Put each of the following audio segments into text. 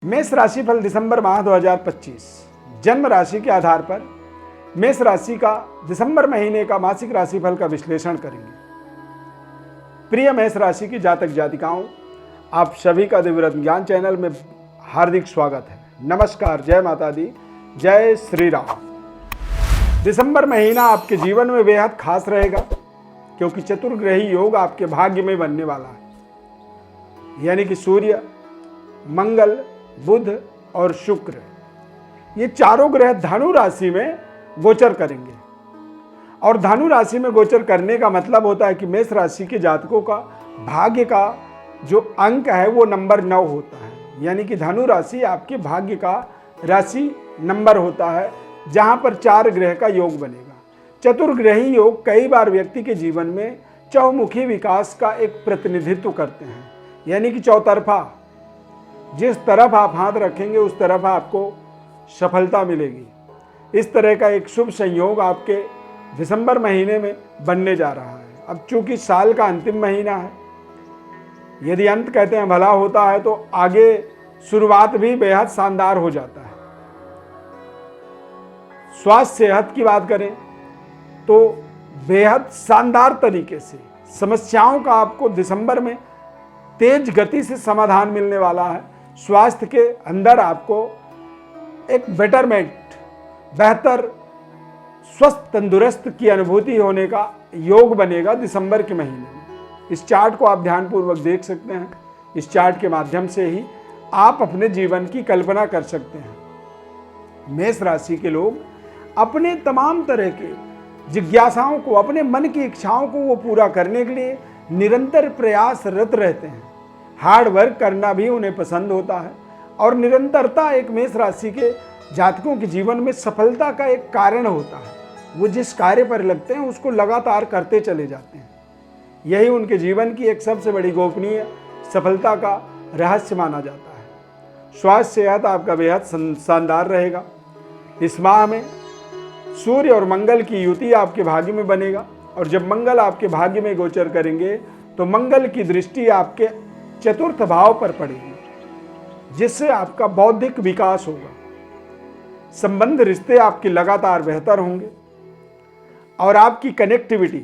मेष राशिफल दिसंबर माह 2025 जन्म राशि के आधार पर मेष राशि का दिसंबर महीने का मासिक राशिफल का विश्लेषण करेंगे। प्रिय मेष राशि की जातक जातिकाओं, आप सभी का दिव्य ज्ञान चैनल में हार्दिक स्वागत है। नमस्कार, जय माता दी, जय श्री राम। दिसंबर महीना आपके जीवन में बेहद खास रहेगा क्योंकि चतुर्ग्रही योग आपके भाग्य में बनने वाला है, यानी कि सूर्य, मंगल, बुध और शुक्र, ये चारों ग्रह धनु राशि में गोचर करेंगे। और धनु राशि में गोचर करने का मतलब होता है कि मेष राशि के जातकों का भाग्य का जो अंक है वो नंबर 9 होता है, यानी कि धनु राशि आपके भाग्य का राशि नंबर होता है जहां पर 4 ग्रह का योग बनेगा। चतुर्ग्रही योग कई बार व्यक्ति के जीवन में चहुमुखी विकास का एक प्रतिनिधित्व करते हैं, यानी कि चौतरफा, जिस तरफ आप हाथ रखेंगे उस तरफ आपको सफलता मिलेगी। इस तरह का एक शुभ संयोग आपके दिसंबर महीने में बनने जा रहा है। अब चूंकि साल का अंतिम महीना है, यदि अंत कहते हैं भला होता है तो आगे शुरुआत भी बेहद शानदार हो जाता है। स्वास्थ्य सेहत की बात करें तो बेहद शानदार तरीके से समस्याओं का आपको दिसंबर में तेज गति से समाधान मिलने वाला है। स्वास्थ्य के अंदर आपको एक बेटरमेंट, बेहतर, स्वस्थ, तंदुरुस्त की अनुभूति होने का योग बनेगा दिसंबर के महीने में। इस चार्ट को आप ध्यानपूर्वक देख सकते हैं। इस चार्ट के माध्यम से ही आप अपने जीवन की कल्पना कर सकते हैं। मेष राशि के लोग अपने तमाम तरह के जिज्ञासाओं को, अपने मन की इच्छाओं को वो पूरा करने के लिए निरंतर प्रयासरत रहते हैं। हार्ड वर्क करना भी उन्हें पसंद होता है और निरंतरता एक मेष राशि के जातकों के जीवन में सफलता का एक कारण होता है। वो जिस कार्य पर लगते हैं उसको लगातार करते चले जाते हैं। यही उनके जीवन की एक सबसे बड़ी गोपनीय सफलता का रहस्य माना जाता है। स्वास्थ्य सेहत आपका बेहद शानदार रहेगा। इस माह में सूर्य और मंगल की युति आपके भाग्य में बनेगा और जब मंगल आपके भाग्य में गोचर करेंगे तो मंगल की दृष्टि आपके चतुर्थ भाव पर पड़ेगी, जिससे आपका बौद्धिक विकास होगा। संबंध, रिश्ते आपके लगातार बेहतर होंगे और आपकी कनेक्टिविटी,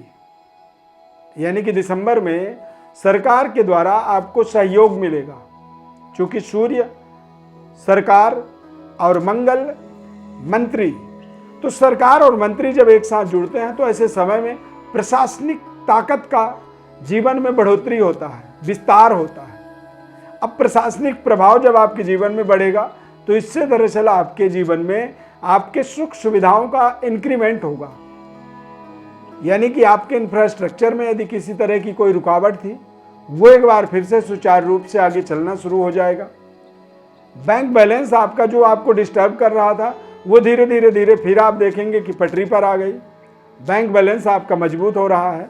यानी कि दिसंबर में सरकार के द्वारा आपको सहयोग मिलेगा। क्योंकि सूर्य, सरकार और मंगल मंत्री, तो सरकार और मंत्री जब एक साथ जुड़ते हैं तो ऐसे समय में प्रशासनिक ताकत का जीवन में बढ़ोतरी होता है, विस्तार होता है। अब प्रशासनिक प्रभाव जब आपके जीवन में बढ़ेगा तो इससे दरअसल आपके जीवन में आपके सुख सुविधाओं का इंक्रीमेंट होगा, यानी कि आपके इंफ्रास्ट्रक्चर में यदि किसी तरह की कोई रुकावट थी वो एक बार फिर से सुचारू रूप से आगे चलना शुरू हो जाएगा। बैंक बैलेंस आपका जो आपको डिस्टर्ब कर रहा था वो धीरे धीरे फिर आप देखेंगे कि पटरी पर आ गई। बैंक बैलेंस आपका मजबूत हो रहा है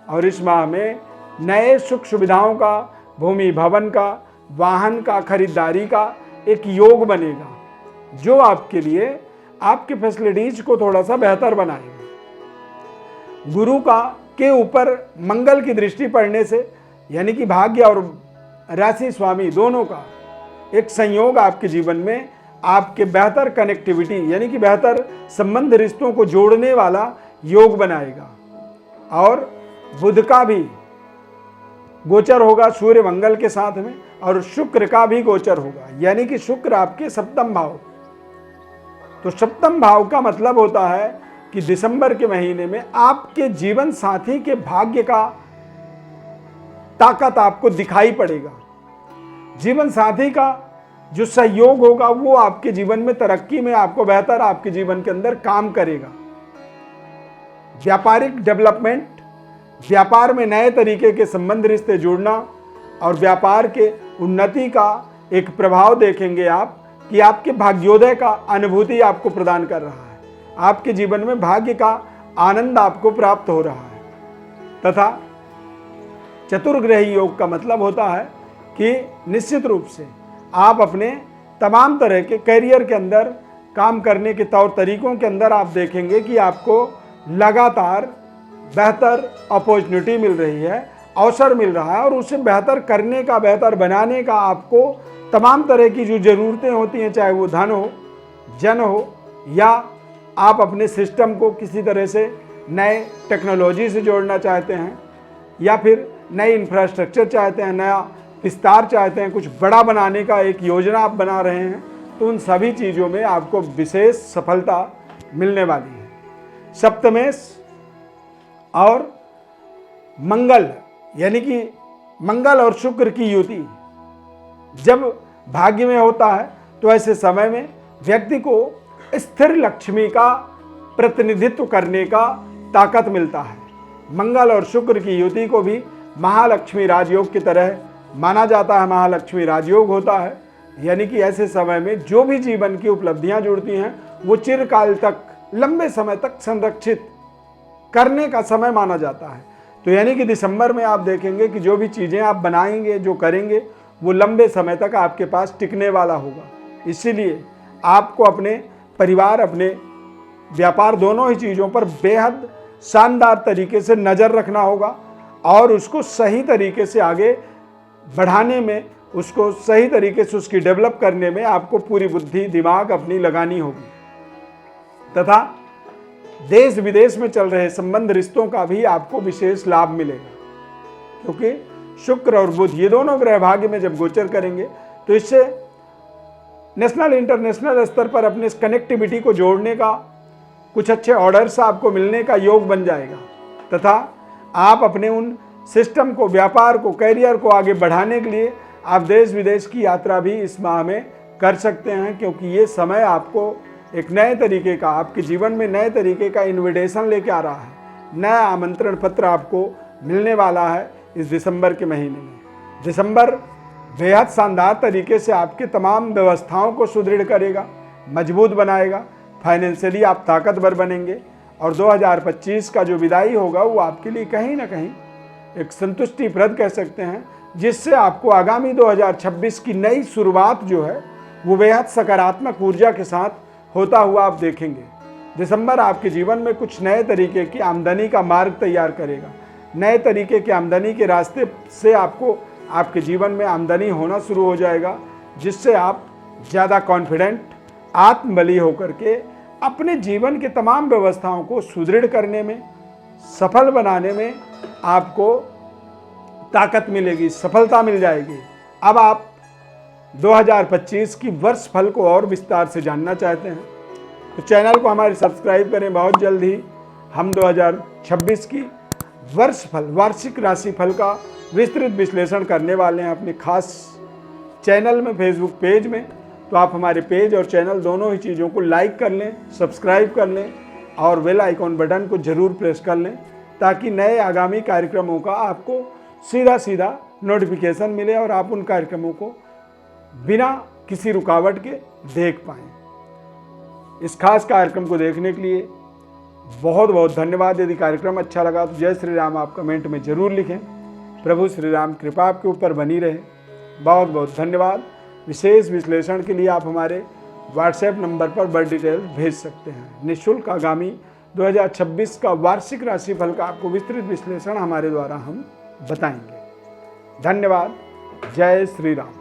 और इस माह में नए सुख सुविधाओं का, भूमि भवन का, वाहन का, खरीदारी का एक योग बनेगा जो आपके लिए आपके फैसिलिटीज को थोड़ा सा बेहतर बनाएगा। गुरु का के ऊपर मंगल की दृष्टि पड़ने से, यानी कि भाग्य और राशि स्वामी दोनों का एक संयोग आपके जीवन में आपके बेहतर कनेक्टिविटी, यानी कि बेहतर संबंध, रिश्तों को जोड़ने वाला योग बनाएगा। और बुध का भी गोचर होगा सूर्य मंगल के साथ में और शुक्र का भी गोचर होगा, यानी कि शुक्र आपके सप्तम भाव। तो सप्तम भाव का मतलब होता है कि दिसंबर के महीने में आपके जीवन साथी के भाग्य का ताकत आपको दिखाई पड़ेगा। जीवन साथी का जो सहयोग होगा वो आपके जीवन में तरक्की में आपको बेहतर आपके जीवन के अंदर काम करेगा। व्यापारिक डेवलपमेंट, व्यापार में नए तरीके के संबंध, रिश्ते जुड़ना और व्यापार के उन्नति का एक प्रभाव देखेंगे आप कि आपके भाग्योदय का अनुभूति आपको प्रदान कर रहा है। आपके जीवन में भाग्य का आनंद आपको प्राप्त हो रहा है। तथा चतुर्ग्रही योग का मतलब होता है कि निश्चित रूप से आप अपने तमाम तरह के करियर के अंदर, काम करने के तौर तरीकों के अंदर आप देखेंगे कि आपको लगातार बेहतर अपॉर्चुनिटी मिल रही है अवसर मिल रहा है और उसे बेहतर करने का, बेहतर बनाने का आपको तमाम तरह की जो ज़रूरतें होती हैं, चाहे वो धन हो, जन हो, या आप अपने सिस्टम को किसी तरह से नए टेक्नोलॉजी से जोड़ना चाहते हैं, या फिर नई इंफ्रास्ट्रक्चर चाहते हैं, नया विस्तार चाहते हैं, कुछ बड़ा बनाने का एक योजना आप बना रहे हैं, तो उन सभी चीज़ों में आपको विशेष सफलता मिलने वाली है। सप्तमेश और मंगल, यानी कि मंगल और शुक्र की युति जब भाग्य में होता है तो ऐसे समय में व्यक्ति को स्थिर लक्ष्मी का प्रतिनिधित्व करने का ताकत मिलता है। मंगल और शुक्र की युति को भी महालक्ष्मी राजयोग की तरह माना जाता है। महालक्ष्मी राजयोग होता है, यानी कि ऐसे समय में जो भी जीवन की उपलब्धियां जुड़ती हैं वो चिरकाल तक, लंबे समय तक संरक्षित करने का समय माना जाता है। तो यानी कि दिसंबर में आप देखेंगे कि जो भी चीज़ें आप बनाएंगे, जो करेंगे, वो लंबे समय तक आपके पास टिकने वाला होगा। इसीलिए आपको अपने परिवार, अपने व्यापार, दोनों ही चीज़ों पर बेहद शानदार तरीके से नज़र रखना होगा और उसको सही तरीके से आगे बढ़ाने में, उसको सही तरीके से उसकी डेवलप करने में आपको पूरी बुद्धि, दिमाग अपनी लगानी होगी। तथा देश विदेश में चल रहे संबंध, रिश्तों का भी आपको विशेष लाभ मिलेगा, क्योंकि शुक्र और बुध ये दोनों ग्रह भाग्य में जब गोचर करेंगे तो इससे नेशनल, इंटरनेशनल स्तर पर अपने इस कनेक्टिविटी को जोड़ने का, कुछ अच्छे ऑर्डर्स आपको मिलने का योग बन जाएगा। तथा आप अपने उन सिस्टम को, व्यापार को, कैरियर को आगे बढ़ाने के लिए आप देश विदेश की यात्रा भी इस माह में कर सकते हैं, क्योंकि ये समय आपको एक नए तरीके का, आपके जीवन में नए तरीके का इन्विटेशन लेके आ रहा है। नया आमंत्रण पत्र आपको मिलने वाला है इस दिसंबर के महीने में। दिसंबर बेहद शानदार तरीके से आपके तमाम व्यवस्थाओं को सुदृढ़ करेगा, मजबूत बनाएगा। फाइनेंशियली आप ताकतवर बनेंगे और 2025 का जो विदाई होगा वो आपके लिए कहीं ना कहीं एक संतुष्टिप्रद कह सकते हैं, जिससे आपको आगामी 2026 की नई शुरुआत जो है वो बेहद सकारात्मक ऊर्जा के साथ होता हुआ आप देखेंगे। दिसंबर आपके जीवन में कुछ नए तरीके की आमदनी का मार्ग तैयार करेगा। नए तरीके की आमदनी के रास्ते से आपको, आपके जीवन में आमदनी होना शुरू हो जाएगा, जिससे आप ज़्यादा कॉन्फिडेंट, आत्मबली होकर के अपने जीवन के तमाम व्यवस्थाओं को सुदृढ़ करने में, सफल बनाने में आपको ताकत मिलेगी, सफलता मिल जाएगी। अब आप 2025 की वर्ष फल को और विस्तार से जानना चाहते हैं तो चैनल को हमारे सब्सक्राइब करें। बहुत जल्द ही हम 2026 की वर्ष फल, वार्षिक राशि फल का विस्तृत विश्लेषण करने वाले हैं अपने खास चैनल में, फेसबुक पेज में। तो आप हमारे पेज और चैनल दोनों ही चीज़ों को लाइक कर लें, सब्सक्राइब कर लें और बेल आइकॉन बटन को ज़रूर प्रेस कर लें, ताकि नए आगामी कार्यक्रमों का आपको सीधा सीधा नोटिफिकेशन मिले और आप उन कार्यक्रमों को बिना किसी रुकावट के देख पाएं। इस खास कार्यक्रम को देखने के लिए बहुत बहुत धन्यवाद। यदि कार्यक्रम अच्छा लगा तो जय श्री राम आप कमेंट में ज़रूर लिखें। प्रभु श्री राम कृपा आपके ऊपर बनी रहे। बहुत बहुत धन्यवाद। विशेष विश्लेषण के लिए आप हमारे व्हाट्सएप नंबर पर बड़ी डिटेल भेज सकते हैं। निःशुल्क आगामी 2026 का वार्षिक राशिफल का आपको विस्तृत विश्लेषण हमारे द्वारा हम बताएंगे। धन्यवाद। जय श्री राम।